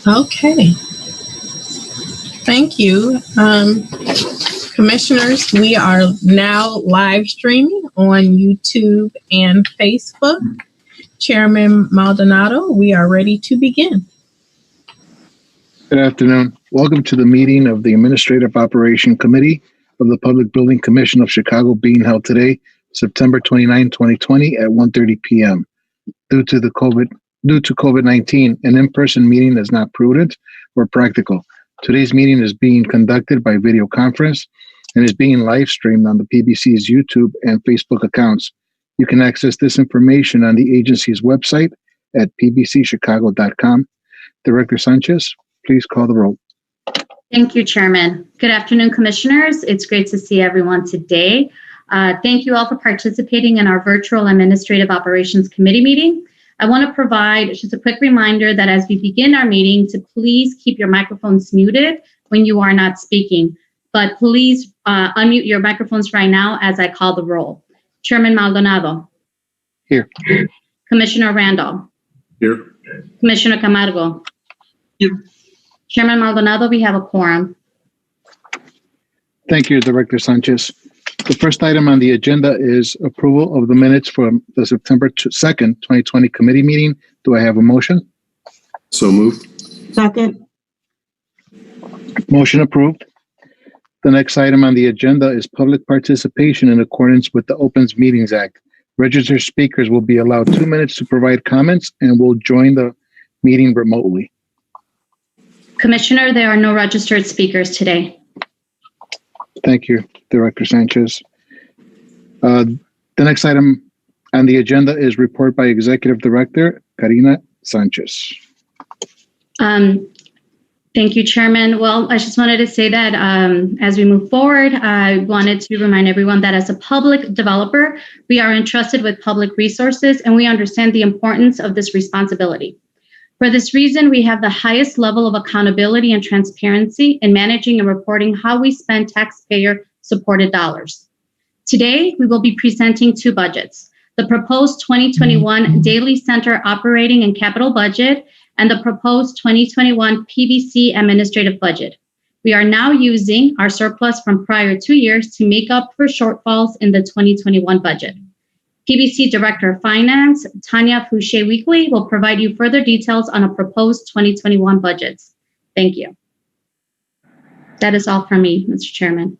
Okay. Thank you. Commissioners, we are now live streaming on YouTube and Facebook. Chairman Maldonado, we are ready to begin. Good afternoon. Welcome to the meeting of the Administrative Operation Committee of the Public Building Commission of Chicago being held today, September 29, 2020 at 1:30 p.m. Due to COVID-19, an in-person meeting is not prudent or practical. Today's meeting is being conducted by video conference and is being live streamed on the PBC's YouTube and Facebook accounts. You can access this information on the agency's website at pbcchicago.com. Director Sanchez, please call the roll. Thank you, Chairman. Good afternoon, Commissioners. It's great to see everyone today. Thank you all for participating in our virtual Administrative Operations Committee meeting. I want to provide just a quick reminder that as we begin our meeting to please keep your microphones muted when you are not speaking, but please unmute your microphones right now as I call the roll. Chairman Maldonado. Here. Commissioner Randall. Here. Commissioner Camargo. Here. Chairman Maldonado, we have a quorum. Thank you, Director Sanchez. The first item on the agenda is approval of the minutes from the September 2nd, 2020 committee meeting. Do I have a motion? So moved. Second. Motion approved. The next item on the agenda is public participation in accordance with the Opens Meetings Act. Registered speakers will be allowed 2 minutes to provide comments and will join the meeting remotely. Commissioner, there are no registered speakers today. Thank you, Director Sanchez. The next item on the agenda is report by Executive Director Karina Sanchez. Thank you, Chairman. Well, I just wanted to say that as we move forward, I wanted to remind everyone that as a public developer, we are entrusted with public resources and we understand the importance of this responsibility. For this reason, we have the highest level of accountability and transparency in managing and reporting how we spend taxpayer-supported dollars. Today, we will be presenting two budgets, the proposed 2021 Daily Center operating and capital budget and the proposed 2021 PBC administrative budget. We are now using our surplus from prior 2 years to make up for shortfalls in the 2021 budget. PBC Director of Finance, Tanya Fouché-Weekly, will provide you further details on a proposed 2021 budgets. Thank you. That is all from me, Mr. Chairman.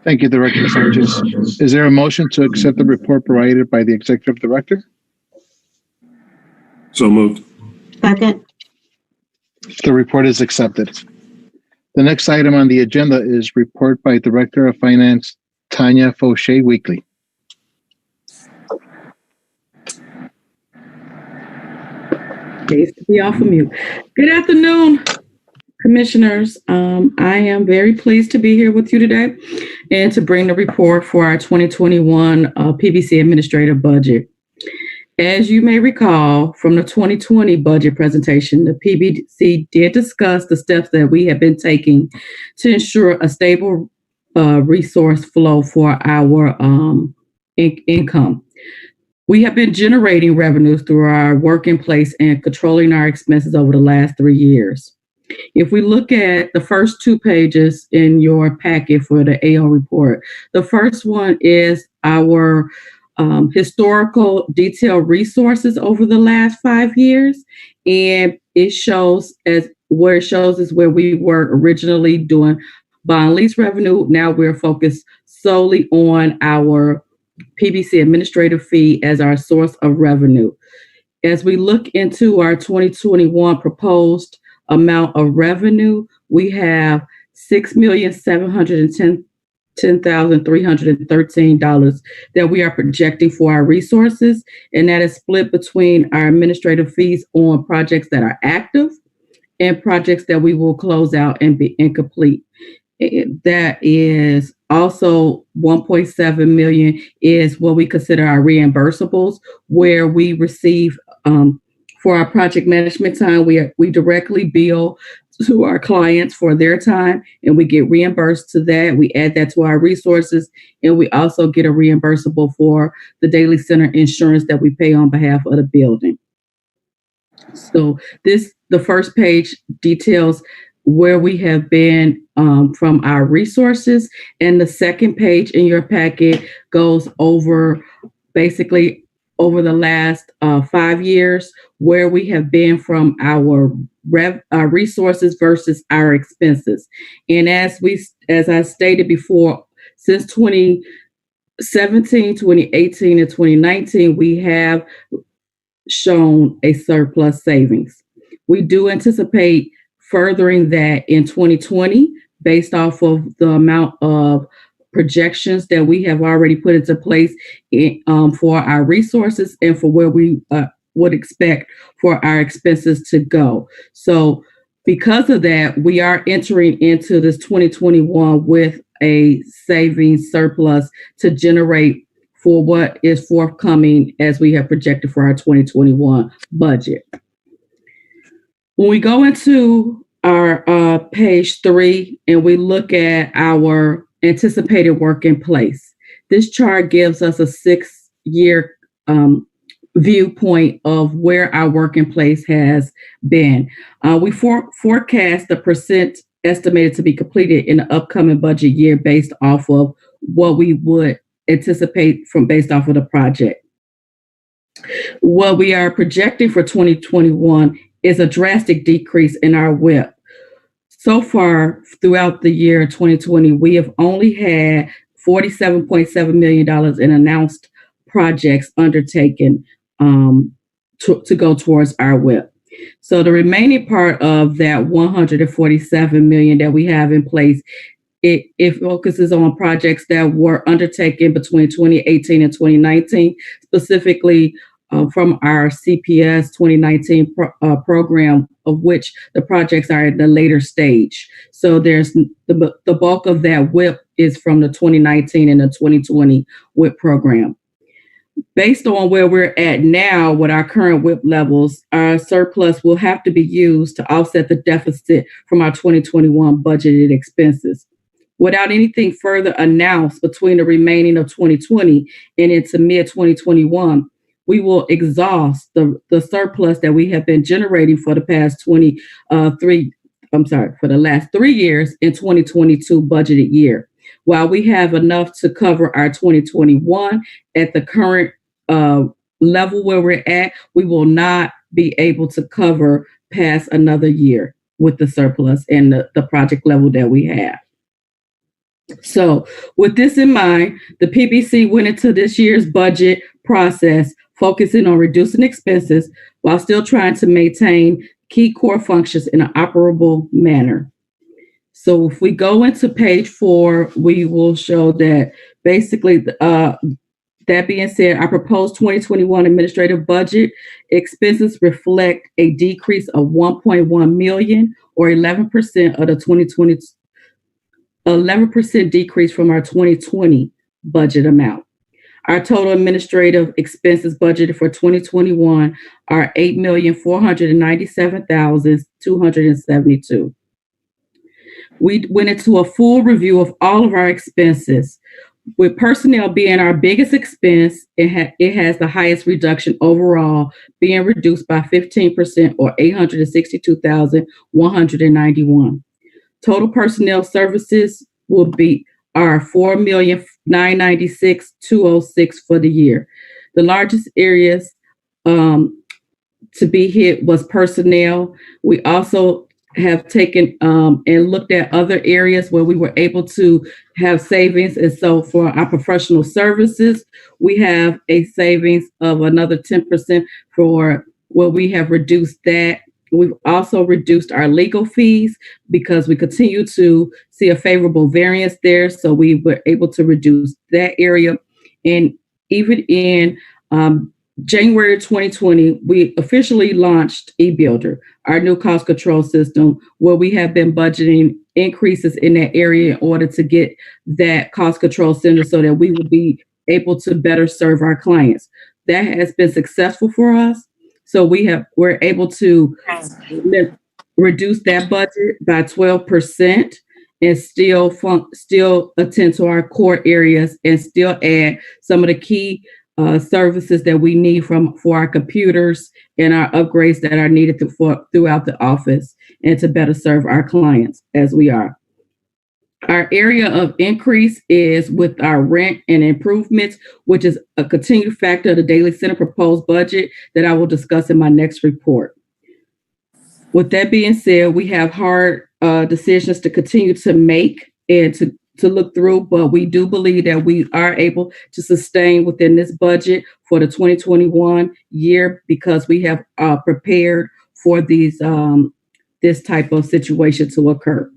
Thank you, Director Sanchez. Is there a motion to accept the report provided by the Executive Director? So moved. Second. The report is accepted. The next item on the agenda is report by Director of Finance, Tanya Fouché-Weekly. Days to be off of mute. Good afternoon, Commissioners. I am very pleased to be here with you today and to bring the report for our 2021 PBC administrative budget. As you may recall from the 2020 budget presentation, the PBC did discuss the steps that we have been taking to ensure a stable resource flow for our income. We have been generating revenues through our work in place and controlling our expenses over the last 3 years. If we look at the first 2 pages in your packet for the AO report, the first one is our historical detailed resources over the last 5 years. And it shows is where we were originally doing bond lease revenue. Now we're focused solely on our PBC administrative fee as our source of revenue. As we look into our 2021 proposed amount of revenue, we have $6,710,313 that we are projecting for our resources, and that is split between our administrative fees on projects that are active and projects that we will close out and be incomplete. That is also $1.7 million is what we consider our reimbursables, where we receive for our project management time, we directly bill to our clients for their time and we get reimbursed to that. We add that to our resources, and we also get a reimbursable for the Daily Center insurance that we pay on behalf of the building. So the first page details where we have been from our resources, and the second page in your packet goes over basically over the last 5 years where we have been from our resources versus our expenses. And as I stated before, since 2017, 2018, and 2019, we have shown a surplus savings. We do anticipate furthering that in 2020 based off of the amount of projections that we have already put into place for our resources and for where we would expect for our expenses to go. So because of that, we are entering into this 2021 with a savings surplus to generate for what is forthcoming as we have projected for our 2021 budget. When we go into our page 3 and we look at our anticipated work in place, this chart gives us a 6-year viewpoint of where our work in place has been. We forecast the percent estimated to be completed in the upcoming budget year based off of what we would anticipate based off of the project. What we are projecting for 2021 is a drastic decrease in our WIP. So far, throughout the year 2020, we have only had $47.7 million in announced projects undertaken to go towards our WIP. So the remaining part of that $147 million that we have in place, it focuses on projects that were undertaken between 2018 and 2019, specifically from our CPS 2019 program, of which the projects are at the later stage. So there's the bulk of that WIP is from the 2019 and the 2020 WIP program. Based on where we're at now with our current WIP levels, our surplus will have to be used to offset the deficit from our 2021 budgeted expenses. Without anything further announced between the remaining of 2020 and into mid-2021, we will exhaust the surplus that we have been generating for the past for the last 3 years in 2022 budgeted year. While we have enough to cover our 2021 at the current level where we're at, we will not be able to cover past another year with the surplus and the project level that we have. So with this in mind, the PBC went into this year's budget process focusing on reducing expenses while still trying to maintain key core functions in an operable manner. So if we go into page 4, we will show that basically, that being said, our proposed 2021 administrative budget expenses reflect a decrease of $1.1 million or 11% of the 2020, 11% decrease from our 2020 budget amount. Our total administrative expenses budgeted for 2021 are $8,497,272. We went into a full review of all of our expenses, with personnel being our biggest expense. It has the highest reduction overall, being reduced by 15% or $862,191. Total personnel services will be $4,996,206 for the year. The largest areas to be hit was personnel. We also have taken and looked at other areas where we were able to have savings. And so for our professional services, we have a savings of another 10% for where we have reduced that. We've also reduced our legal fees because we continue to see a favorable variance there. So we were able to reduce that area. And even in January 2020, we officially launched eBuilder, our new cost control system, where we have been budgeting increases in that area in order to get that cost control center so that we will be able to better serve our clients. That has been successful for us. So we're able to reduce that budget by 12% and still attend to our core areas and still add some of the key services that we need for our computers and our upgrades that are needed throughout the office, and to better serve our clients as we are. Our area of increase is with our rent and improvements, which is a continued factor of the Daily Center proposed budget that I will discuss in my next report. With that being said, we have hard decisions to continue to make and to look through, but we do believe that we are able to sustain within this budget for the 2021 year because we have prepared for these this type of situation to occur.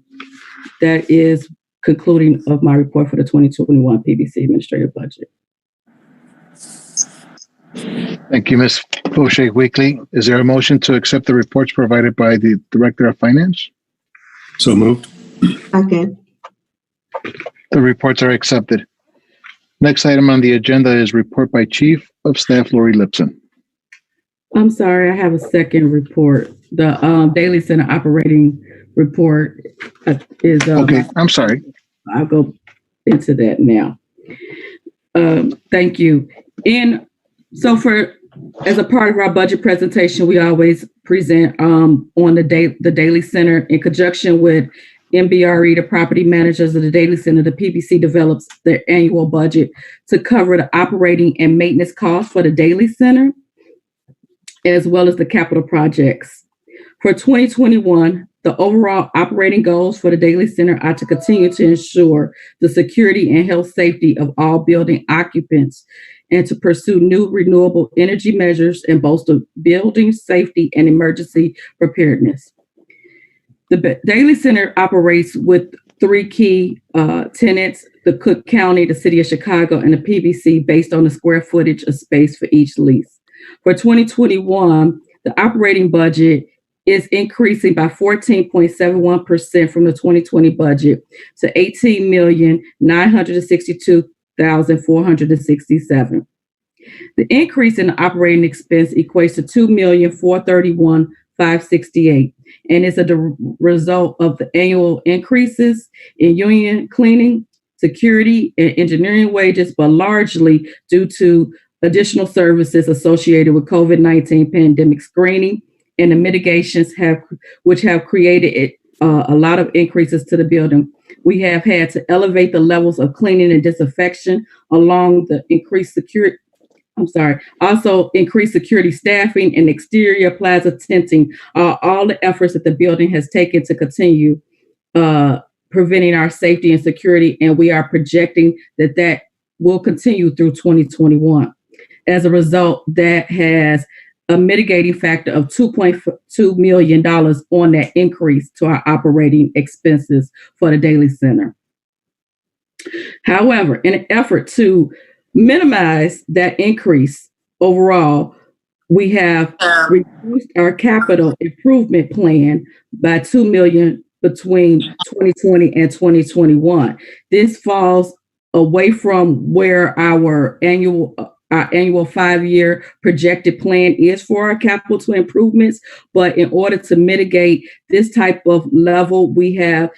That is concluding of my report for the 2021 PBC administrative budget. Thank you, Ms. O'Shea-Weekly. Is there a motion to accept the reports provided by the Director of Finance? So moved. Second. The reports are accepted. Next item on the agenda is report by Chief of Staff Lori Lipson. I'm sorry, I have a second report. The Daily Center operating report is Okay, I'm sorry. I'll go into that now. Thank you. And so as a part of our budget presentation, we always present on the Daily Center in conjunction with MBRE, the property managers of the Daily Center. The PBC develops their annual budget to cover the operating and maintenance costs for the Daily Center, as well as the capital projects. For 2021, the overall operating goals for the Daily Center are to continue to ensure the security and health safety of all building occupants and to pursue new renewable energy measures and bolster building safety and emergency preparedness. The Daily Center operates with three key tenants: the Cook County, the City of Chicago, and the PBC, based on the square footage of space for each lease. For 2021, the operating budget is increasing by 14.71% from the 2020 budget to $18,962,467. The increase in the operating expense equates to $2,431,568, and is a result of the annual increases in union cleaning, security, and engineering wages, but largely due to additional services associated with COVID-19 pandemic screening and the mitigations which have created a lot of increases to the building. We have had to elevate the levels of cleaning and disinfection along the increased security. Also increased security staffing and exterior plaza tinting, all the efforts that the building has taken to continue preventing our safety and security, and we are projecting that will continue through 2021. As a result, that has a mitigating factor of $2.2 million on that increase to our operating expenses for the Daily Center. However, in an effort to minimize that increase overall, we have reduced our capital improvement plan by $2 million between 2020 and 2021. This falls away from where our annual 5-year projected plan is for our capital improvements. But in order to mitigate this type of level, we have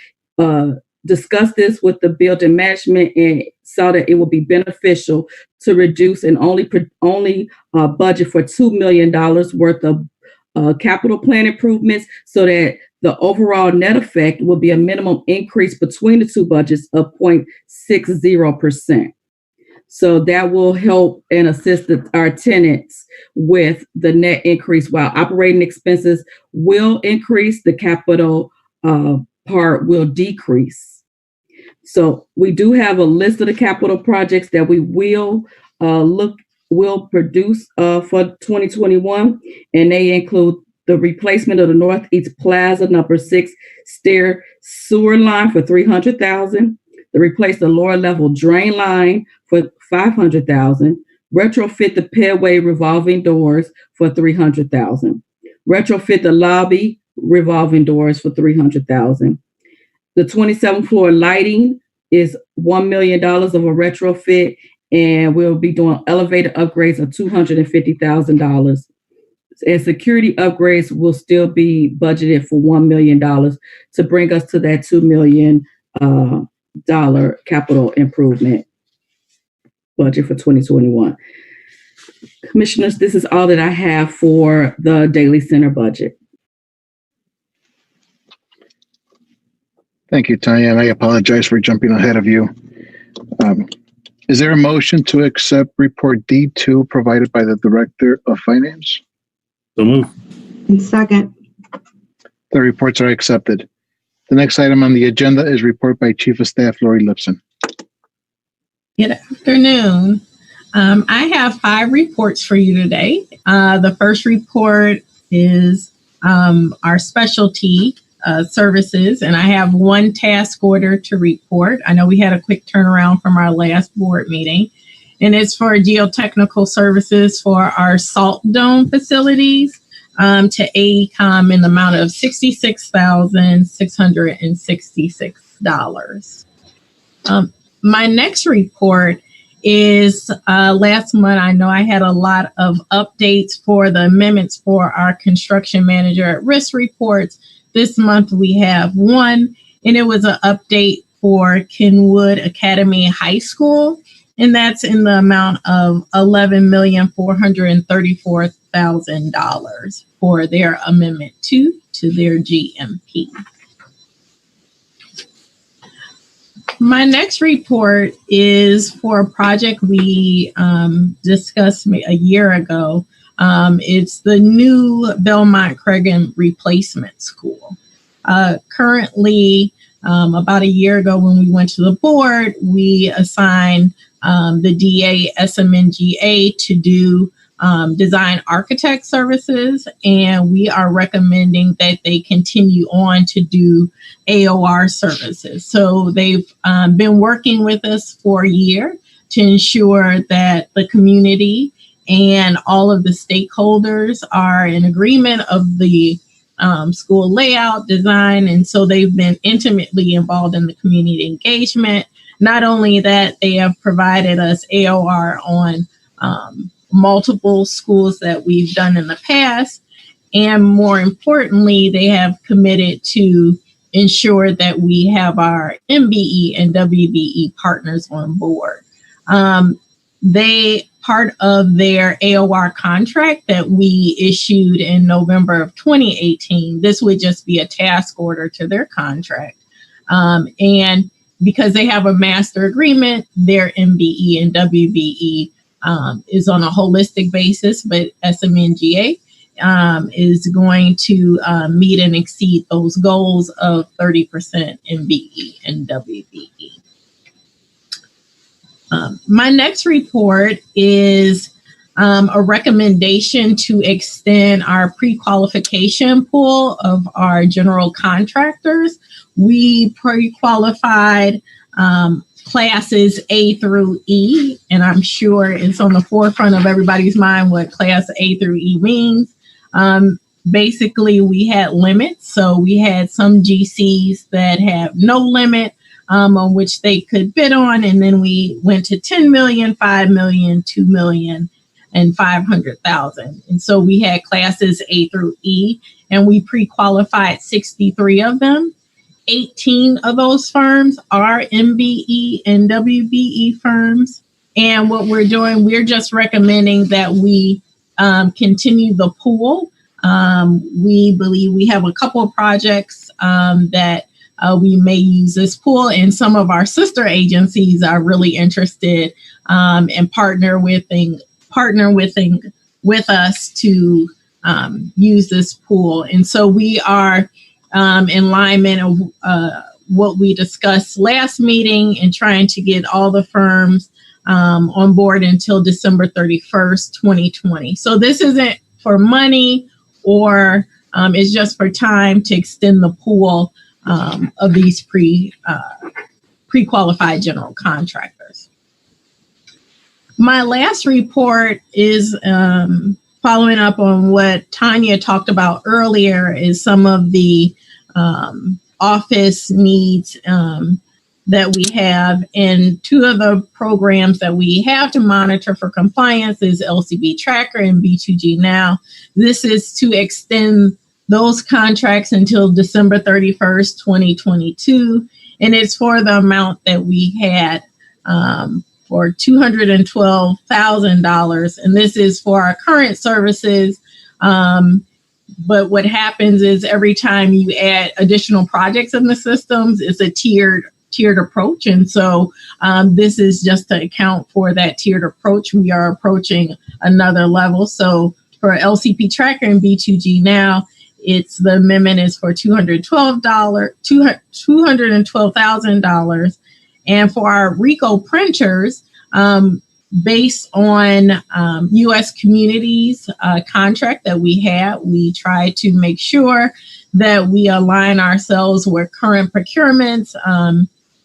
discussed this with the building management and saw that it would be beneficial to reduce and only budget for $2 million worth of capital plan improvements, so that the overall net effect will be a minimum increase between the two budgets of 0.60%. So that will help and assist our tenants with the net increase. While operating expenses will increase, the capital part will decrease. So we do have a list of the capital projects that we will produce for 2021, and they include the replacement of the Northeast Plaza number 6 stair sewer line for $300,000. To replace the lower level drain line for $500,000, retrofit the pedway revolving doors for $300,000, retrofit the lobby revolving doors for $300,000. The 27th floor lighting is $1 million of a retrofit, and we'll be doing elevator upgrades of $250,000. And security upgrades will still be budgeted for $1 million to bring us to that $2 million capital improvement budget for 2021. Commissioners, this is all that I have for the Daily Center budget. Thank you, Tanya, and I apologize for jumping ahead of you. Is there a motion to accept report D2 provided by the Director of Finance? So moved. Second. The reports are accepted. The next item on the agenda is report by Chief of Staff Lori Lipson. Good afternoon. I have 5 reports for you today. The first report is our specialty services, and I have 1 task order to report. I know we had a quick turnaround from our last board meeting, and it's for geotechnical services for our salt dome facilities to AECOM in the amount of $66,666. My next report is last month. I know I had a lot of updates for the amendments for our construction manager at risk reports. This month we have 1, and it was an update for Kenwood Academy High School, and that's in the amount of $11,434,000 for their amendment 2 to their GMP. My next report is for a project we discussed a year ago. It's the new Belmont Cragen Replacement School. Currently, about a year ago when we went to the board, we assigned the DA SMNGA to do design architect services, and we are recommending that they continue on to do AOR services. So they've been working with us for a year to ensure that the community and all of the stakeholders are in agreement of the school layout design. And so they've been intimately involved in the community engagement. Not only that, they have provided us AOR on multiple schools that we've done in the past. And more importantly, they have committed to ensure that we have our MBE and WBE partners on board. Part of their AOR contract that we issued in November of 2018, this would just be a task order to their contract. And because they have a master agreement, their MBE and WBE is on a holistic basis, but SMNGA is going to meet and exceed those goals of 30% MBE and WBE. My next report is a recommendation to extend our pre-qualification pool of our general contractors. We pre-qualified classes A through E, and I'm sure it's on the forefront of everybody's mind what class A through E means. Basically, we had limits. So we had some GCs that have no limit on which they could bid on. And then we went to 10 million, 5 million, 2 million, and 500,000. And so we had classes A through E, and we pre-qualified 63 of them. 18 of those firms are MBE and WBE firms. And what we're doing, we're just recommending that we continue the pool. We believe we have a couple of projects that we may use this pool, and some of our sister agencies are really interested and partner with us to use this pool. And so we are in alignment of what we discussed last meeting and trying to get all the firms on board until December 31st, 2020. So this isn't for money or it's just for time to extend the pool of these pre-qualified general contractors. My last report is following up on what Tanya talked about earlier, is some of the office needs that we have. And 2 of the programs that we have to monitor for compliance is LCB Tracker and B2G Now. This is to extend those contracts until December 31st, 2022. And it's for the amount that we had for $212,000. And this is for our current services. But what happens is every time you add additional projects in the systems, it's a tiered approach. And so this is just to account for that tiered approach. We are approaching another level. So for LCP Tracker and B2G Now, the amendment is for $212,000. And for our RICO printers, based on U.S. Communities contract that we have, we try to make sure that we align ourselves with current procurements.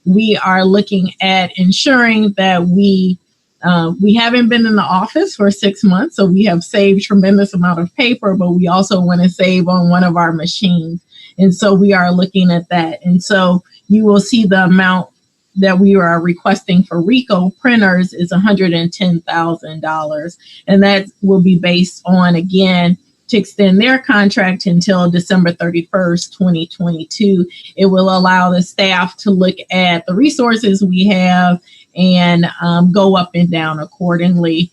We are looking at ensuring that we haven't been in the office for 6 months, so we have saved tremendous amount of paper, but we also want to save on one of our machines. And so we are looking at that. And so you will see the amount that we are requesting for RICO printers is $110,000. And that will be based on, again, to extend their contract until December 31st, 2022. It will allow the staff to look at the resources we have and go up and down accordingly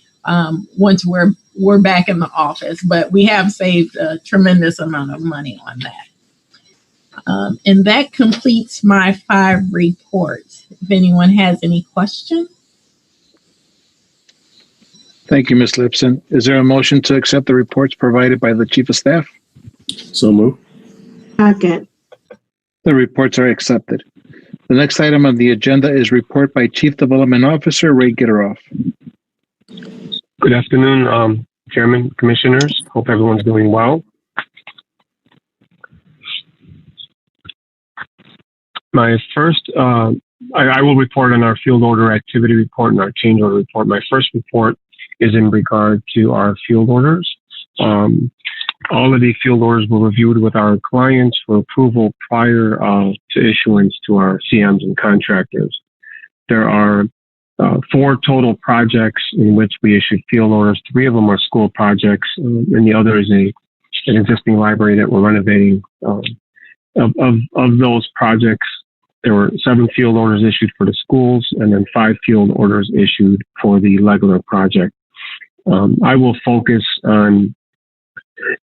once we're back in the office. But we have saved a tremendous amount of money on that. And that completes my 5 reports. If anyone has any questions. Thank you, Ms. Lipson. Is there a motion to accept the reports provided by the Chief of Staff? So moved. Second. The reports are accepted. The next item on the agenda is report by Chief Development Officer Ray Giteroff. Good afternoon, Chairman, Commissioners. Hope everyone's doing well. My first, I will report on our field order activity report and our change order report. My first report is in regard to our field orders. All of the field orders were reviewed with our clients for approval prior to issuance to our CMs and contractors. There are 4 total projects in which we issued field orders. 3 of them are school projects, and the other is an existing library that we're renovating. Of those projects, there were 7 field orders issued for the schools and then 5 field orders issued for the Legler project. I will focus on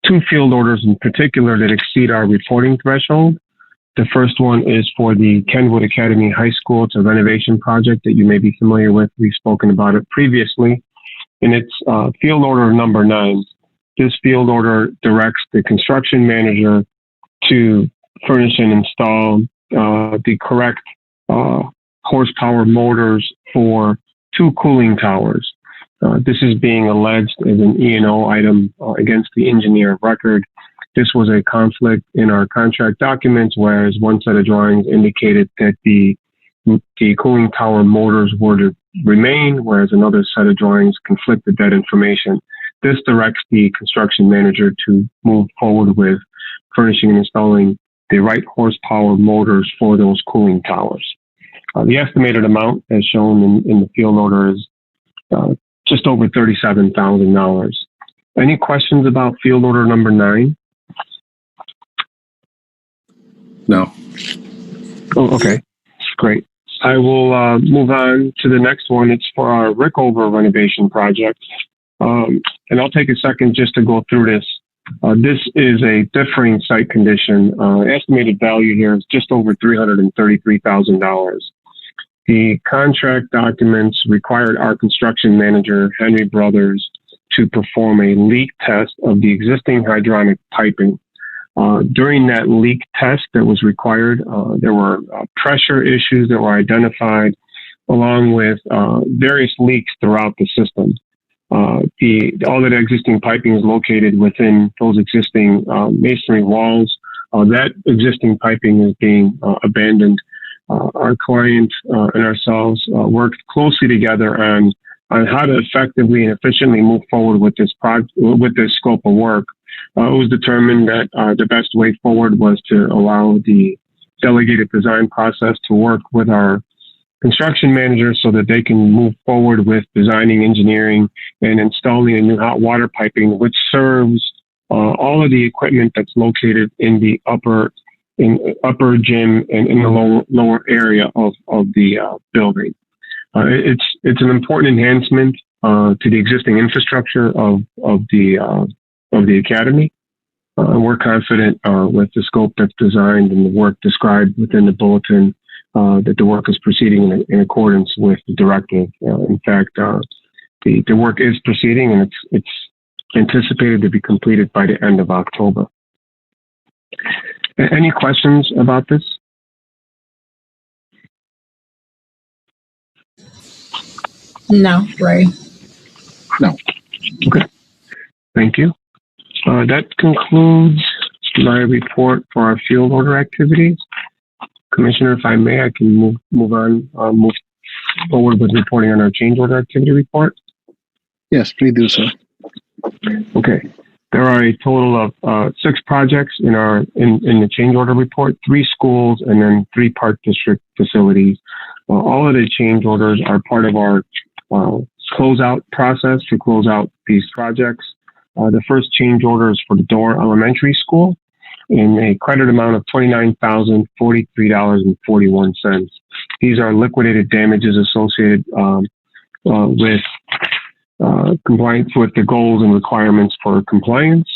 2 field orders in particular that exceed our reporting threshold. The first one is for the Kenwood Academy High School. It's a renovation project that you may be familiar with. We've spoken about it previously. And it's field order number 9. This field order directs the construction manager to furnish and install the correct horsepower motors for 2 cooling towers. This is being alleged as an E&O item against the engineer of record. This was a conflict in our contract documents, whereas one set of drawings indicated that the cooling tower motors were to remain, whereas another set of drawings conflicted that information. This directs the construction manager to move forward with furnishing and installing the right horsepower motors for those cooling towers. The estimated amount, as shown in the field order, is just over $37,000. Any questions about field order number 9? No. Oh, okay. Great. I will move on to the next one. It's for our Rickover renovation project. And I'll take a second just to go through this. This is a differing site condition. Estimated value here is just over $333,000. The contract documents required our construction manager, Henry Brothers, to perform a leak test of the existing hydronic piping. During that leak test that was required, there were pressure issues that were identified, along with various leaks throughout the system. All of the existing piping is located within those existing masonry walls. That existing piping is being abandoned. Our client and ourselves worked closely together on how to effectively and efficiently move forward with this scope of work. It was determined that the best way forward was to allow the delegated design process to work with our construction manager so that they can move forward with designing, engineering, and installing a new hot water piping, which serves all of the equipment that's located in the upper gym and in the lower area of the building. It's an important enhancement to the existing infrastructure of the academy. We're confident with the scope that's designed and the work described within the bulletin that the work is proceeding in accordance with the directive. In fact, the work is proceeding, and it's anticipated to be completed by the end of October. Any questions about this? No, Ray. No. Okay. Thank you. That concludes my report for our field order activities. Commissioner, if I may, I can move forward with reporting on our change order activity report. Yes, please do so. Okay. There are a total of 6 projects in the change order report, 3 schools, and then 3 park district facilities. All of the change orders are part of our closeout process to close out these projects. The first change order is for the Door Elementary School in a credit amount of $29,043.41. These are liquidated damages associated with compliance with the goals and requirements for compliance.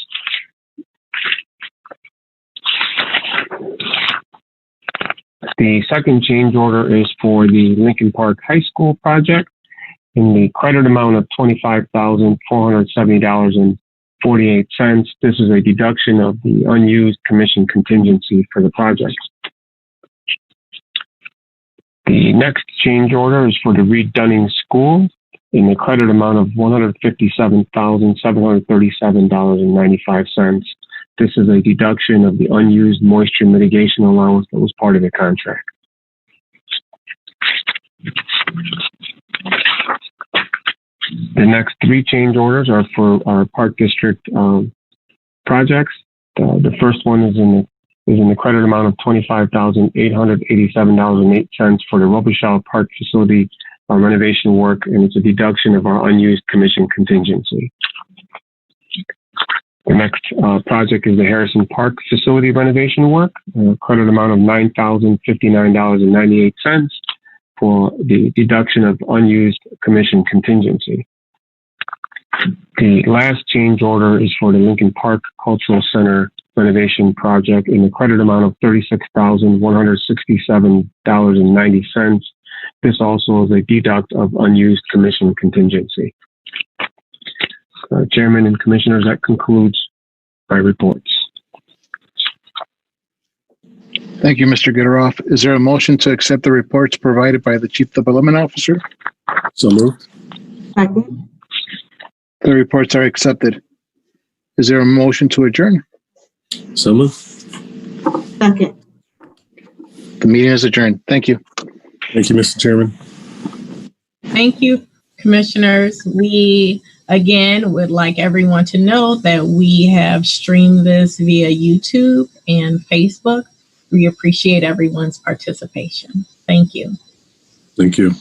The second change order is for the Lincoln Park High School project in the credit amount of $25,470.48. This is a deduction of the unused commission contingency for the project. The next change order is for the Reed Dunning School in the credit amount of $157,737.95. This is a deduction of the unused moisture mitigation allowance that was part of the contract. The next 3 change orders are for our Park District projects. The first one is in the credit amount of $25,887.08 for the Robichaud Park facility renovation work, and it's a deduction of our unused commission contingency. The next project is the Harrison Park facility renovation work, credit amount of $9,059.98 for the deduction of unused commission contingency. The last change order is for the Lincoln Park Cultural Center renovation project in the credit amount of $36,167.90. This also is a deduct of unused commission contingency. Chairman and Commissioners, that concludes my reports. Thank you, Mr. Giteroff. Is there a motion to accept the reports provided by the Chief Development Officer? So moved. Second. The reports are accepted. Is there a motion to adjourn? So moved. Second. The meeting is adjourned. Thank you. Thank you, Mr. Chairman. Thank you, Commissioners. We, again, would like everyone to know that we have streamed this via YouTube and Facebook. We appreciate everyone's participation. Thank you. Thank you.